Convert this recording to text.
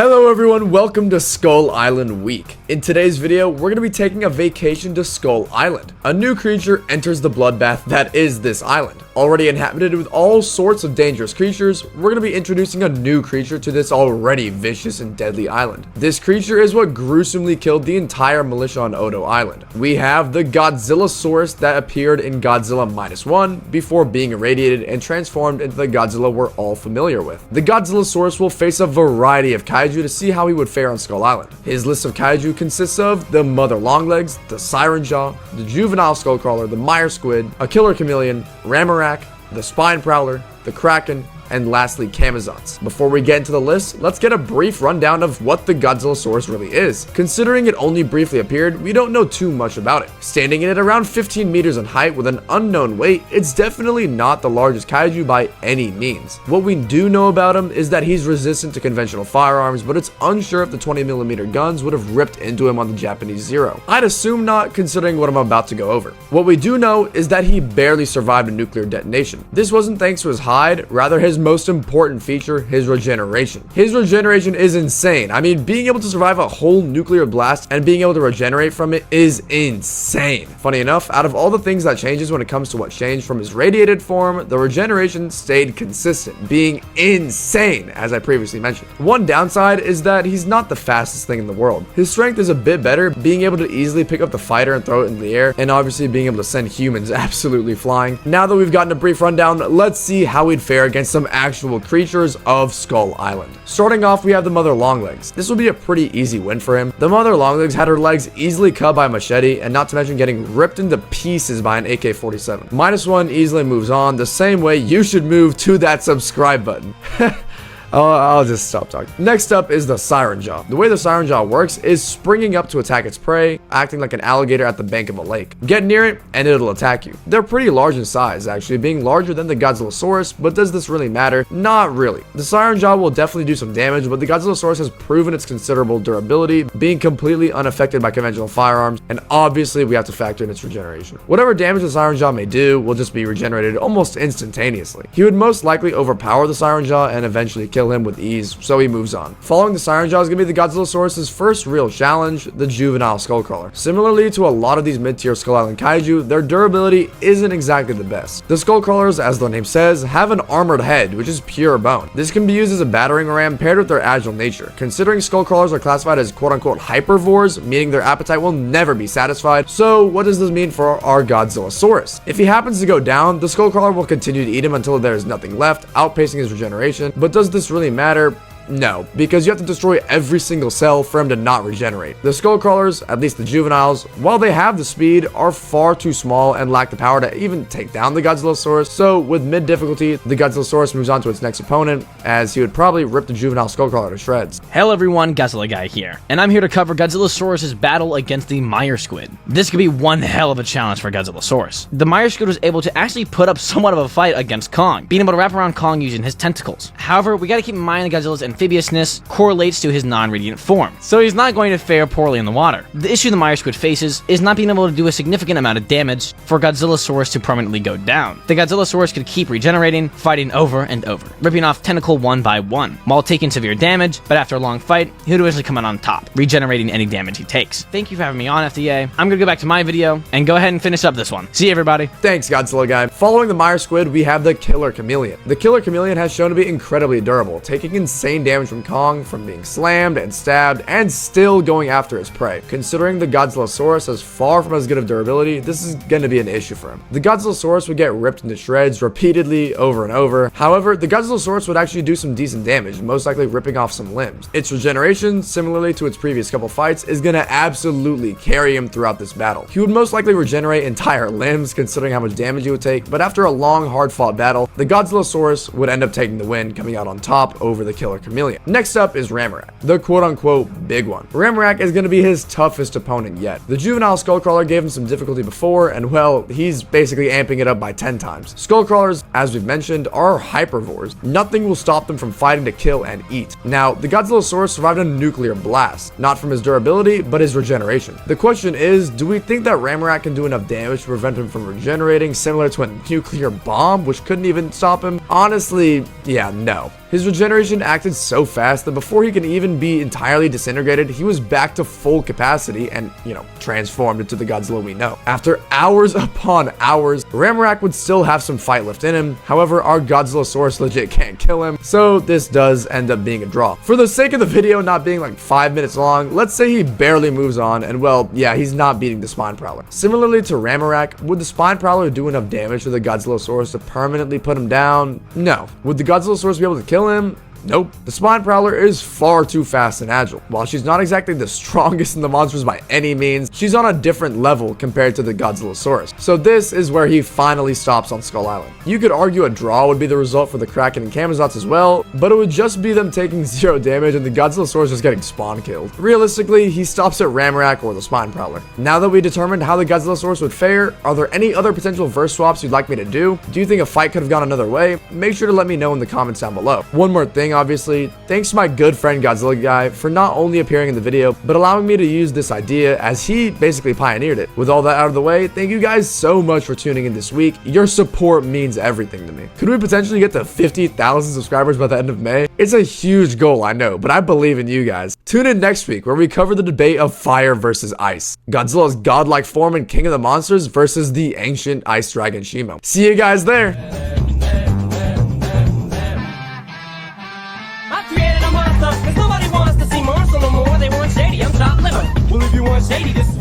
Hello everyone, welcome to Skull Island Week. In today's video, we're going to be taking a vacation to Skull Island. A new creature enters the bloodbath that is this island. Already inhabited with all sorts of dangerous creatures, we're going to be introducing a new creature to this already vicious and deadly island. This creature is what gruesomely killed the entire militia on Odo Island. We have the Godzillasaurus that appeared in Godzilla -1 before being irradiated and transformed into the Godzilla we're all familiar with. The Godzillasaurus will face a variety of kaiju to see how he would fare on Skull Island. His list of kaiju consists of the Mother Longlegs, the Siren Jaw, the Juvenile Skullcrawler, the Myer Squid, a Killer Chameleon, Ramarak, the Spine Prowler, the Kraken, and lastly Camazons. Before we get into the list, let's get a brief rundown of what the Godzillasaurus really is. Considering it only briefly appeared, we don't know too much about it. Standing at around 15 meters in height with an unknown weight, it's definitely not the largest kaiju by any means. What we do know about him is that he's resistant to conventional firearms, but it's unsure if the 20mm guns would have ripped into him on the Japanese Zero. I'd assume not, considering what I'm about to go over. What we do know is that he barely survived a nuclear detonation. This wasn't thanks to his hide, rather his most important feature, his regeneration. His regeneration is insane. I mean, being able to survive a whole nuclear blast and being able to regenerate from it is insane. Funny enough, out of all the things that changes when it comes to what changed from his radiated form, the regeneration stayed consistent, being insane, as I previously mentioned. One downside is that he's not the fastest thing in the world. His strength is a bit better, being able to easily pick up the fighter and throw it in the air, and obviously being able to send humans absolutely flying. Now that we've gotten a brief rundown, let's see how we'd fare against some actual creatures of Skull Island. Starting off, we have the Mother Longlegs. This will be a pretty easy win for him. The Mother Longlegs had her legs easily cut by a machete, and not to mention getting ripped into pieces by an AK-47. -1 easily moves on the same way you should move to that subscribe button. I'll just stop talking. Next up is the Siren Jaw. The way the Siren Jaw works is springing up to attack its prey, acting like an alligator at the bank of a lake. Get near it, and it'll attack you. They're pretty large in size, actually, being larger than the Godzillasaurus, but does this really matter? Not really. The Siren Jaw will definitely do some damage, but the Godzillasaurus has proven its considerable durability, being completely unaffected by conventional firearms, and obviously we have to factor in its regeneration. Whatever damage the Siren Jaw may do will just be regenerated almost instantaneously. He would most likely overpower the Siren Jaw and eventually kill him with ease, so he moves on. Following the Siren Jaw is going to be the Godzillasaurus' first real challenge, the Juvenile Skullcrawler. Similarly to a lot of these mid-tier Skull Island kaiju, their durability isn't exactly the best. The Skullcrawlers, as the name says, have an armored head, which is pure bone. This can be used as a battering ram paired with their agile nature. Considering Skullcrawlers are classified as quote-unquote hypervores, meaning their appetite will never be satisfied, so what does this mean for our Godzillasaurus? If he happens to go down, the Skullcrawler will continue to eat him until there is nothing left, outpacing his regeneration, but does this really matter? No, because you have to destroy every single cell for him to not regenerate. The Skullcrawlers, at least the juveniles, while they have the speed, are far too small and lack the power to even take down the Godzillasaurus, so with mid difficulty, the Godzillasaurus moves on to its next opponent, as he would probably rip the juvenile Skullcrawler to shreds. Hello everyone, Godzilla Guy here, and I'm here to cover Godzillasaurus' battle against the Myer Squid. This could be one hell of a challenge for Godzillasaurus. The Myer Squid was able to actually put up somewhat of a fight against Kong, being able to wrap around Kong using his tentacles. However, we gotta keep in mind that Godzilla's amphibiousness correlates to his non-radiant form, so he's not going to fare poorly in the water. The issue the Myer Squid faces is not being able to do a significant amount of damage for Godzillasaurus to permanently go down. The Godzillasaurus could keep regenerating, fighting over and over, ripping off tentacle one by one, while taking severe damage, but after a long fight, he would eventually come out on top, regenerating any damage he takes. Thank you for having me on, FTA. I'm gonna go back to my video and go ahead and finish up this one. See you, everybody. Thanks, Godzilla Guy. Following the Myer Squid, we have the Killer Chameleon. The Killer Chameleon has shown to be incredibly durable, taking insane damage from Kong, from being slammed and stabbed, and still going after his prey. Considering the Godzillasaurus is far from as good of durability, this is going to be an issue for him. The Godzillasaurus would get ripped into shreds repeatedly over and over. However, the Godzillasaurus would actually do some decent damage, most likely ripping off some limbs. Its regeneration, similarly to its previous couple fights, is going to absolutely carry him throughout this battle. He would most likely regenerate entire limbs, considering how much damage he would take, but after a long, hard-fought battle, the Godzillasaurus would end up taking the win, coming out on top over the Killer Chameleon. Next up is Ramarak, the quote-unquote big one. Ramarak is going to be his toughest opponent yet. The Juvenile Skullcrawler gave him some difficulty before, and well, he's basically amping it up by 10 times. Skullcrawlers, as we've mentioned, are hypervores. Nothing will stop them from fighting to kill and eat. Now, the Godzillasaurus survived a nuclear blast, not from his durability, but his regeneration. The question is, do we think that Ramarak can do enough damage to prevent him from regenerating, similar to a nuclear bomb, which couldn't even stop him? Honestly, yeah, no. His regeneration acted so fast that before he could even be entirely disintegrated, he was back to full capacity and, transformed into the Godzilla we know. After hours upon hours, Ramarak would still have some fight left in him. However, our Godzillasaurus legit can't kill him, so this does end up being a draw. For the sake of the video not being like 5 minutes long, let's say he barely moves on, and well, yeah, he's not beating the Spine Prowler. Similarly to Ramarak, would the Spine Prowler do enough damage to the Godzillasaurus to permanently put him down? No. Would the Godzillasaurus be able to kill him? Nope. The Spine Prowler is far too fast and agile. While she's not exactly the strongest in the monsters by any means, she's on a different level compared to the Godzillasaurus. So this is where he finally stops on Skull Island. You could argue a draw would be the result for the Kraken and Camazotz as well, but it would just be them taking 0 damage and the Godzillasaurus just getting spawn killed. Realistically, he stops at Ramarak or the Spine Prowler. Now that we determined how the Godzillasaurus would fare, are there any other potential verse swaps you'd like me to do? Do you think a fight could have gone another way? Make sure to let me know in the comments down below. One more thing, obviously, thanks to my good friend Godzilla Guy for not only appearing in the video, but allowing me to use this idea as he basically pioneered it. With all that out of the way, thank you guys so much for tuning in this week. Your support means everything to me. Could we potentially get to 50,000 subscribers by the end of May? It's a huge goal, I know, but I believe in you guys. Tune in next week where we cover the debate of fire versus ice. Godzilla's godlike form and king of the monsters versus the ancient ice dragon Shimo. See you guys there. Cause nobody wants to see Marshall no more. They want shady, I'm top liver. Well, if you want shady, this is